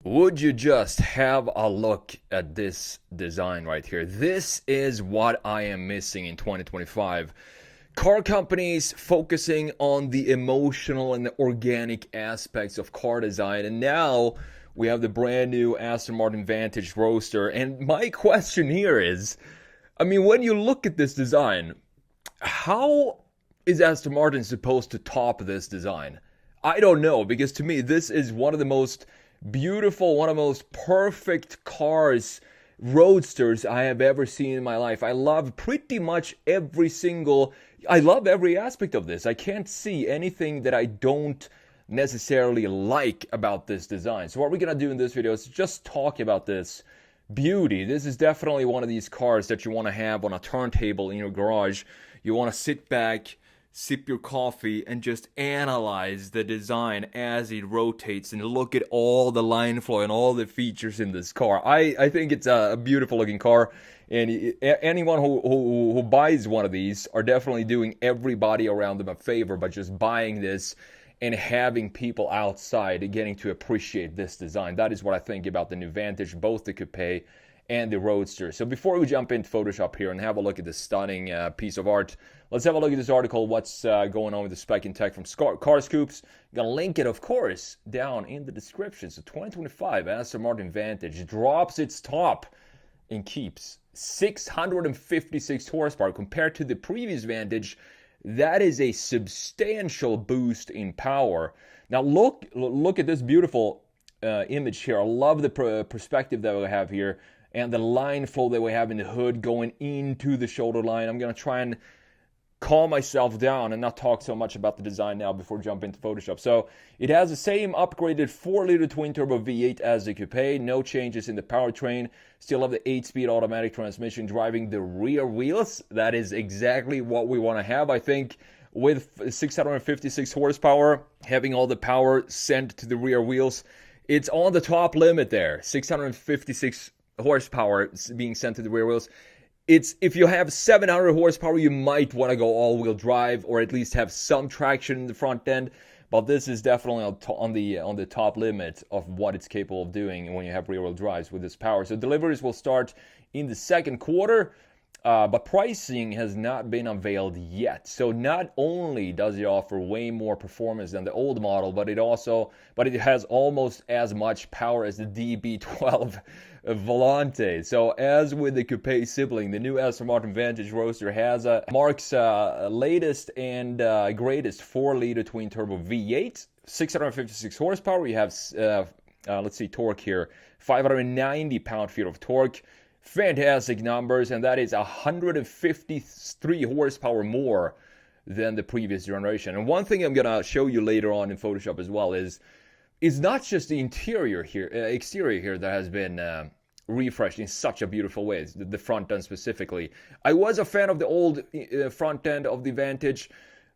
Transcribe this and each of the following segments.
Would you just have a look at this design right here? This is what I am missing in 2025. Car companies focusing on the emotional and the organic aspects of car design. And now we have the brand new Aston Martin Vantage Roadster. And my question here is, when you look at this design, how is Aston Martin supposed to top this design? I don't know, because to me, this is one of the most beautiful, one of the most perfect cars, roadsters I have ever seen in my life. I love I love every aspect of this. I can't see anything that I don't necessarily like about this design. So what we're going to do in this video is just talk about this beauty. This is definitely one of these cars that you want to have on a turntable in your garage. You want to sit back, sip your coffee, and just analyze the design as it rotates and look at all the line flow and all the features in this car. I think it's a beautiful looking car, and anyone who buys one of these are definitely doing everybody around them a favor by just buying this and having people outside getting to appreciate this design. That is what I think about the new Vantage, both the coupe and the Roadster. So before we jump into Photoshop here and have a look at this stunning piece of art, let's have a look at this article, what's going on with the spec and tech from Car Scoops. I'm going to link it, of course, down in the description. So 2025 Aston Martin Vantage drops its top and keeps 656 horsepower compared to the previous Vantage. That is a substantial boost in power. Now look at this beautiful image here. I love the perspective that we have here and the line flow that we have in the hood going into the shoulder line. I'm going to try and calm myself down and not talk so much about the design now before jumping into Photoshop. So it has the same upgraded 4-liter twin-turbo V8 as the coupe. No changes in the powertrain. Still have the 8-speed automatic transmission driving the rear wheels. That is exactly what we want to have. I think with 656 horsepower, having all the power sent to the rear wheels, it's on the top limit there. 656 horsepower being sent to the rear wheels. If you have 700 horsepower, you might want to go all-wheel drive or at least have some traction in the front end. But this is definitely on the top limit of what it's capable of doing when you have rear-wheel drives with this power. So deliveries will start in the second quarter, but pricing has not been unveiled yet. So not only does it offer way more performance than the old model, but it has almost as much power as the DB12 Volante. So as with the coupe sibling, the new Aston Martin Vantage Roadster marks latest and greatest 4-liter twin-turbo V8, 656 horsepower. You have let's see, torque here, 590 pound-feet of torque. Fantastic numbers, and that is 153 horsepower more than the previous generation. And one thing I'm gonna show you later on in Photoshop as well is not just the exterior here that has been refreshed in such a beautiful way. The front end specifically. I was a fan of the old front end of the Vantage,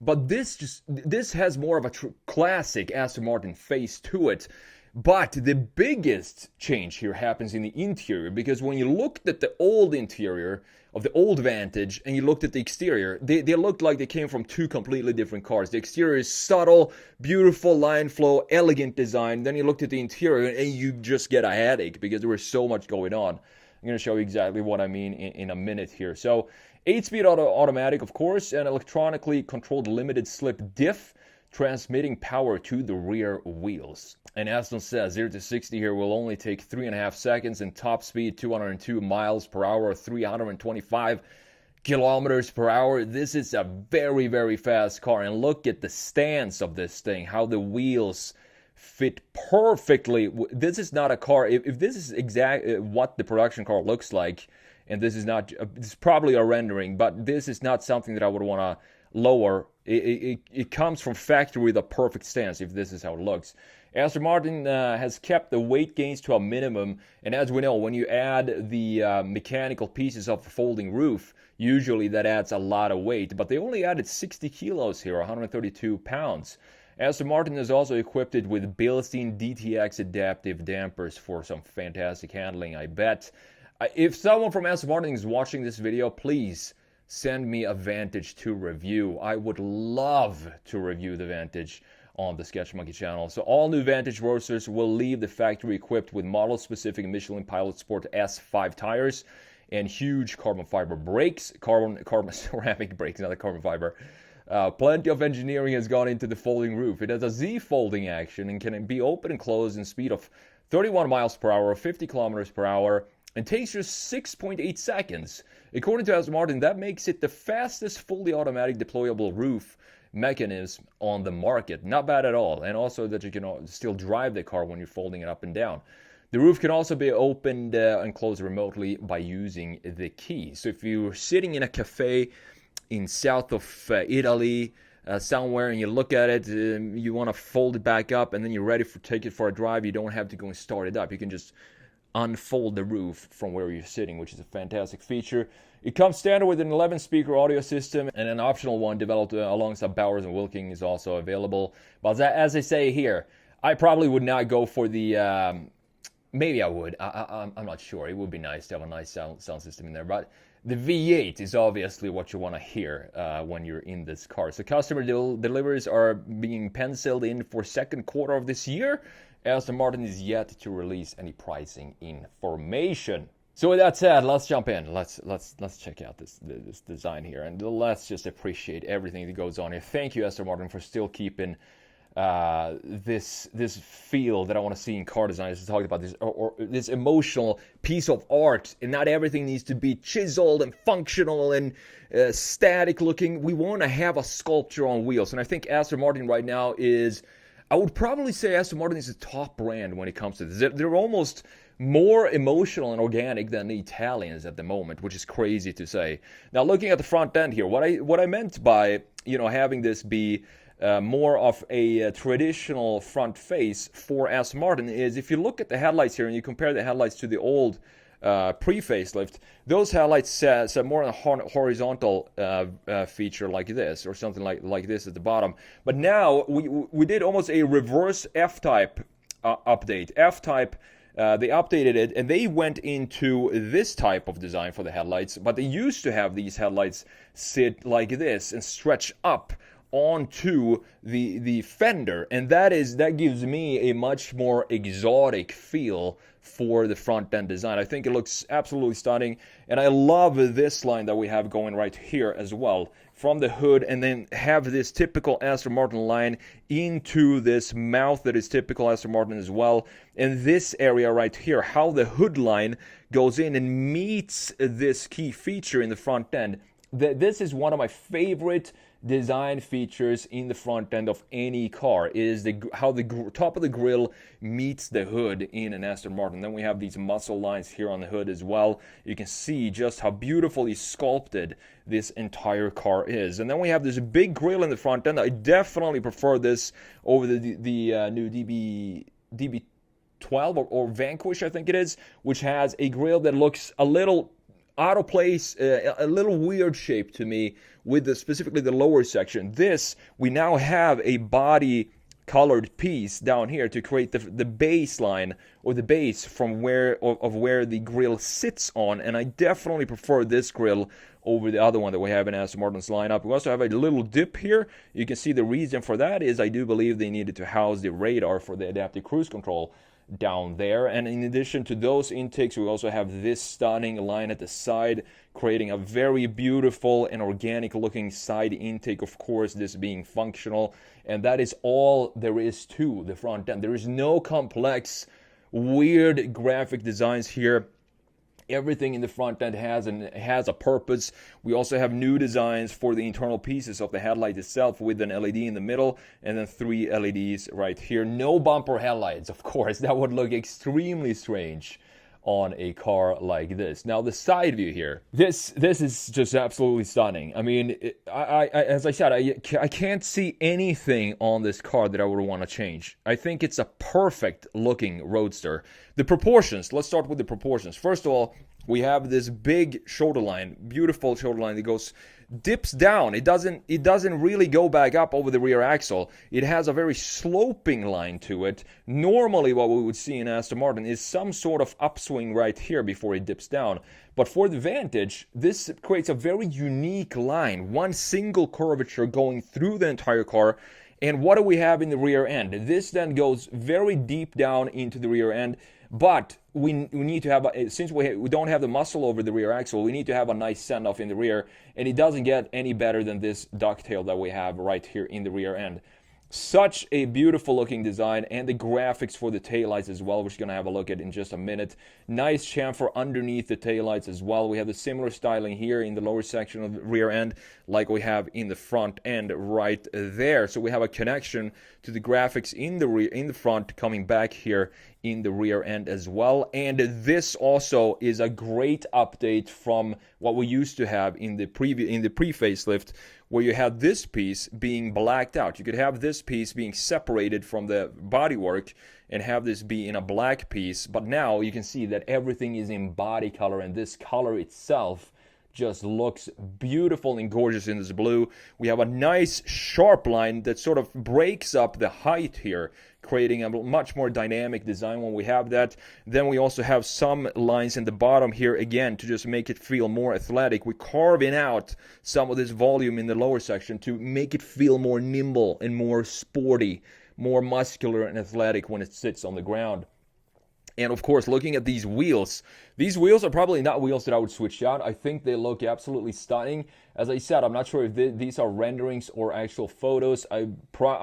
but this has more of a classic Aston Martin face to it. But the biggest change here happens in the interior, because when you looked at the old interior of the old Vantage and you looked at the exterior, they looked like they came from two completely different cars. The exterior is subtle, beautiful line flow, elegant design. Then you looked at the interior and you just get a headache because there was so much going on. I'm going to show you exactly what I mean in a minute here. So 8-speed automatic, of course, and electronically controlled limited slip diff, transmitting power to the rear wheels. And Aston says 0 to 60 here will only take 3.5 seconds, and top speed 202 miles per hour, 325 kilometers per hour. This is a very, very fast car. And look at the stance of this thing, how the wheels fit perfectly. This is not a car, if this is exactly what the production car looks like, and this is probably a rendering, but this is not something that I would want to lower. It comes from factory with a perfect stance if this is how it looks. Aston Martin has kept the weight gains to a minimum, and as we know, when you add the mechanical pieces of the folding roof, usually that adds a lot of weight, but they only added 60 kilos here, 132 pounds. Aston Martin is also equipped it with Bilstein DTX adaptive dampers for some fantastic handling, I bet. If someone from Aston Martin is watching this video, please send me a Vantage to review. I would love to review the Vantage. on the Sketch Monkey channel. So all new Vantage Roadsters will leave the factory equipped with model-specific Michelin Pilot Sport S5 tires and huge carbon fiber brakes, carbon ceramic brakes, not a carbon fiber. Plenty of engineering has gone into the folding roof. It has a Z folding action and can be open and closed in speed of 31 miles per hour, 50 kilometers per hour, and takes just 6.8 seconds. According to Aston Martin, that makes it the fastest fully automatic deployable roof mechanism on the market. Not bad at all. And also that you can still drive the car when you're folding it up and down. The roof can also be opened and closed remotely by using the key. So if you're sitting in a cafe in south of Italy, somewhere, and you look at it, you want to fold it back up, and then you're ready to take it for a drive, you don't have to go and start it up. You can just unfold the roof from where you're sitting, which is a fantastic feature. It comes standard with an 11-speaker audio system, and an optional one developed alongside Bowers and Wilking is also available. But as I say here, I probably would not go for the... maybe I would. I'm not sure. It would be nice to have a nice sound system in there, but the V8 is obviously what you want to hear when you're in this car. So customer deliveries are being penciled in for second quarter of this year. Aston Martin is yet to release any pricing information. So with that said, let's jump in. Let's check out this design here, and let's just appreciate everything that goes on here. Thank you, Aston Martin, for still keeping this feel that I want to see in car design. As I talked about, this emotional piece of art, and not everything needs to be chiseled and functional and static looking. We want to have a sculpture on wheels, and I think Aston Martin right now is, I would probably say Aston Martin is the top brand when it comes to this. They're almost more emotional and organic than the Italians at the moment, which is crazy to say. Now, looking at the front end here, what I meant by having this be more of a traditional front face for Aston Martin is, if you look at the headlights here and you compare the headlights to the old pre-facelift, those headlights have more on a horizontal feature like this, or something like this at the bottom. But now we did almost a reverse F-Type update. F-Type, they updated it, and they went into this type of design for the headlights, but they used to have these headlights sit like this and stretch up onto the fender, and that gives me a much more exotic feel for the front end design. I think it looks absolutely stunning, and I love this line that we have going right here as well from the hood, and then have this typical Aston Martin line into this mouth that is typical Aston Martin as well, and this area right here, how the hood line goes in and meets this key feature in the front end. This is one of my favorite design features in the front end of any car, is how the top of the grille meets the hood in an Aston Martin. Then we have these muscle lines here on the hood as well. You can see just how beautifully sculpted this entire car is. And then we have this big grille in the front end. I definitely prefer this over the new DB12 or Vanquish, I think it is, which has a grille that looks a little out of place, a little weird shape to me with specifically the lower section. This, we now have a body colored piece down here to create the baseline, or the base from where the grill sits on, and I definitely prefer this grill over the other one that we have in Aston Martin's lineup. We also have a little dip here. You can see the reason for that is I do believe they needed to house the radar for the adaptive cruise control down there. And in addition to those intakes, we also have this stunning line at the side, creating a very beautiful and organic looking side intake, of course, this being functional. And that is all there is to the front end. There is no complex, weird graphic designs here. Everything in the front end has a purpose. We also have new designs for the internal pieces of the headlight itself, with an LED in the middle and then 3 LEDs right here. No bumper headlights, of course. That would look extremely strange on a car like this. Now the side view here, this is just absolutely stunning. I mean, as I said, I can't see anything on this car that I would want to change. I think it's a perfect looking Roadster. The proportions, let's start with the proportions. First of all, we have this big shoulder line, beautiful shoulder line that dips down. It doesn't really go back up over the rear axle. It has a very sloping line to it. Normally what we would see in Aston Martin is some sort of upswing right here before it dips down. But for the Vantage, this creates a very unique line, one single curvature going through the entire car, And what do we have in the rear end? This then goes very deep down into the rear end, but we need to have, since we don't have the muscle over the rear axle, we need to have a nice send-off in the rear, and it doesn't get any better than this ducktail that we have right here in the rear end. Such a beautiful looking design, and the graphics for the taillights as well, which we're going to have a look at in just a minute. Nice chamfer underneath the taillights as well. We have the similar styling here in the lower section of the rear end like we have in the front end right there. So we have a connection to the graphics in the front coming back here in the rear end as well. And this also is a great update from what we used to have in the pre-facelift, where you had this piece being blacked out. You could have this piece being separated from the bodywork and have this be in a black piece, but now you can see that everything is in body color, and this color itself just looks beautiful and gorgeous in this blue. We have a nice sharp line that sort of breaks up the height here, creating a much more dynamic design when we have that. Then we also have some lines in the bottom here, again, to just make it feel more athletic. We're carving out some of this volume in the lower section to make it feel more nimble and more sporty, more muscular and athletic when it sits on the ground. And of course, looking at these wheels are probably not wheels that I would switch out. I think they look absolutely stunning. As I said, I'm not sure if these are renderings or actual photos. I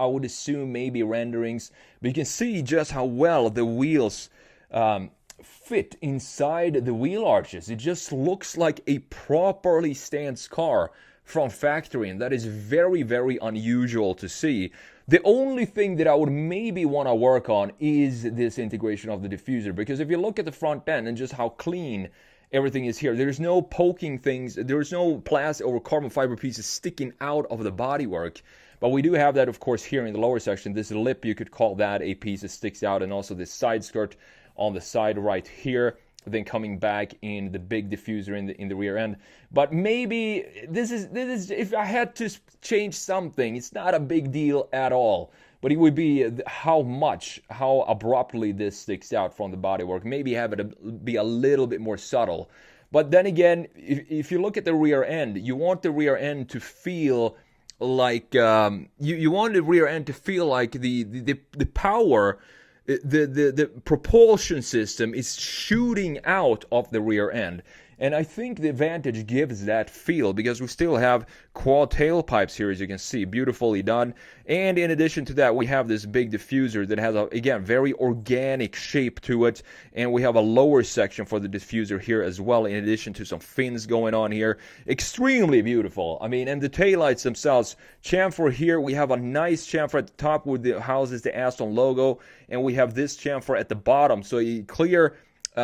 would assume maybe renderings. But you can see just how well the wheels fit inside the wheel arches. It just looks like a properly stanced car from factory, and that is very, very unusual to see. The only thing that I would maybe want to work on is this integration of the diffuser, because if you look at the front end and just how clean everything is here, there's no poking things, there's no plastic or carbon fiber pieces sticking out of the bodywork. But we do have that, of course, here in the lower section. This lip, you could call that a piece that sticks out, and also this side skirt on the side right here, then coming back in the big diffuser in the rear end. But maybe this is if I had to change something, it's not a big deal at all, but it would be how abruptly this sticks out from the bodywork. Maybe have it be a little bit more subtle. But then again, if you look at the rear end, you want the rear end to feel like you want the rear end to feel like the power, the propulsion system is shooting out of the rear end. And I think the Vantage gives that feel, because we still have quad tailpipes here, as you can see, beautifully done. And in addition to that, we have this big diffuser that has, again, very organic shape to it. And we have a lower section for the diffuser here as well, in addition to some fins going on here. Extremely beautiful. I mean, and the taillights themselves, chamfer here, we have a nice chamfer at the top with the houses the Aston logo, and we have this chamfer at the bottom, so a clear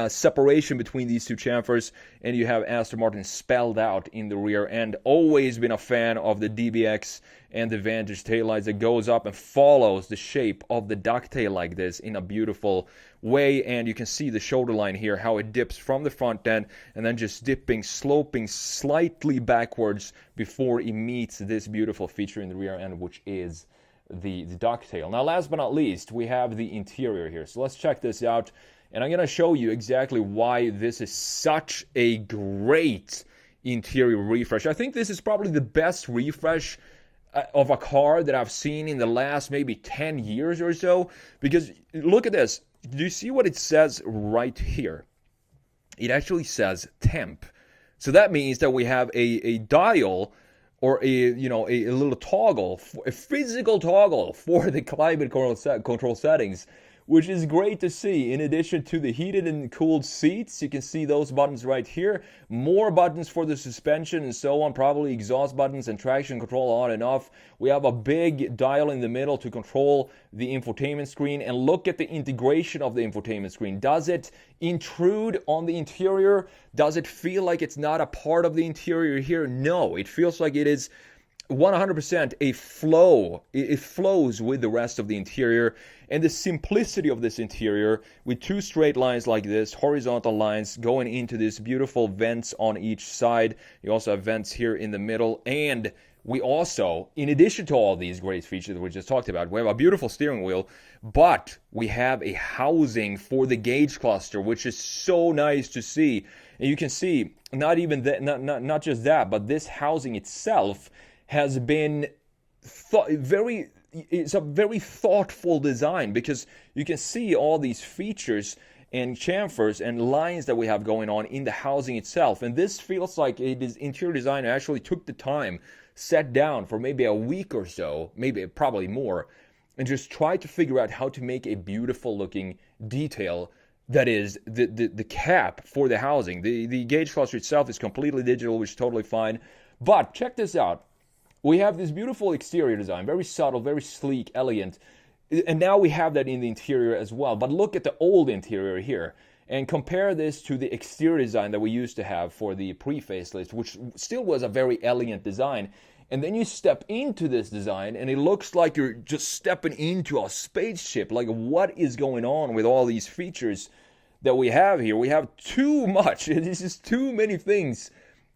separation between these two chamfers, and you have Aston Martin spelled out in the rear end. Always been a fan of the DBX and the Vantage taillights that goes up and follows the shape of the ducktail like this in a beautiful way. And you can see the shoulder line here, how it dips from the front end and then just sloping slightly backwards before it meets this beautiful feature in the rear end, which is the ducktail. Now, last but not least, we have the interior here. So let's check this out. And I'm going to show you exactly why this is such a great interior refresh. I think this is probably the best refresh of a car that I've seen in the last maybe 10 years or so. Because look at this. Do you see what it says right here? It actually says temp. So that means that we have a dial, or a little toggle, a physical toggle for the climate control settings, which is great to see. In addition to the heated and cooled seats, you can see those buttons right here. More buttons for the suspension and so on, probably exhaust buttons and traction control on and off. We have a big dial in the middle to control the infotainment screen. And look at the integration of the infotainment screen. Does it intrude on the interior? Does it feel like it's not a part of the interior here? No, it feels like it is 100% a flow. It flows with the rest of the interior. And the simplicity of this interior, with two straight lines like this, horizontal lines going into this beautiful vents on each side. You also have vents here in the middle. And we also, in addition to all these great features that we just talked about, we have a beautiful steering wheel, but we have a housing for the gauge cluster, which is so nice to see. And you can see, not even that, not just that, but this housing itself has been very it's a very thoughtful design, because you can see all these features and chamfers and lines that we have going on in the housing itself. And this feels like it is interior designer actually took the time, sat down for maybe a week or so, maybe probably more, and just tried to figure out how to make a beautiful looking detail that is the cap for the housing. The gauge cluster itself is completely digital, which is totally fine. But check this out. We have this beautiful exterior design, very subtle, very sleek, elegant. And now we have that in the interior as well. But look at the old interior here. And compare this to the exterior design that we used to have for the pre-facelift, which still was a very elegant design. And then you step into this design, and it looks like you're just stepping into a spaceship. Like, what is going on with all these features that we have here? We have too much. It's just too many things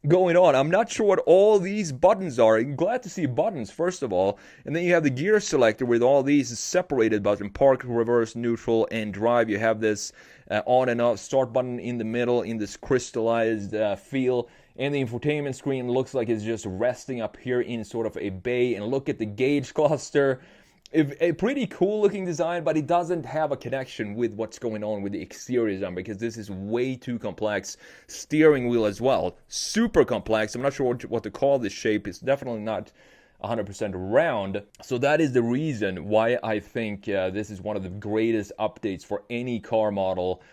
going on. I'm not sure what all these buttons are. I'm glad to see buttons, first of all. And then you have the gear selector with all these separated buttons: park, reverse, neutral, and drive. You have this on and off start button in the middle in this crystallized feel. And the infotainment screen looks like it's just resting up here in sort of a bay. And look at the gauge cluster. A pretty cool looking design, but it doesn't have a connection with what's going on with the exterior design, because this is way too complex. Steering wheel as well, super complex. I'm not sure what to call this shape. It's definitely not 100% round. So that is the reason why I think this is one of the greatest updates for any car model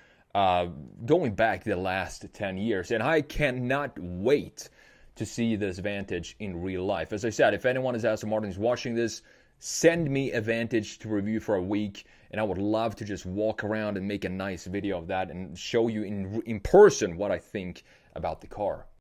going back the last 10 years. And I cannot wait to see this Vantage in real life. As I said, if anyone is Aston Martin is watching this, send me a Vantage to review for a week, and I would love to just walk around and make a nice video of that and show you in person what I think about the car.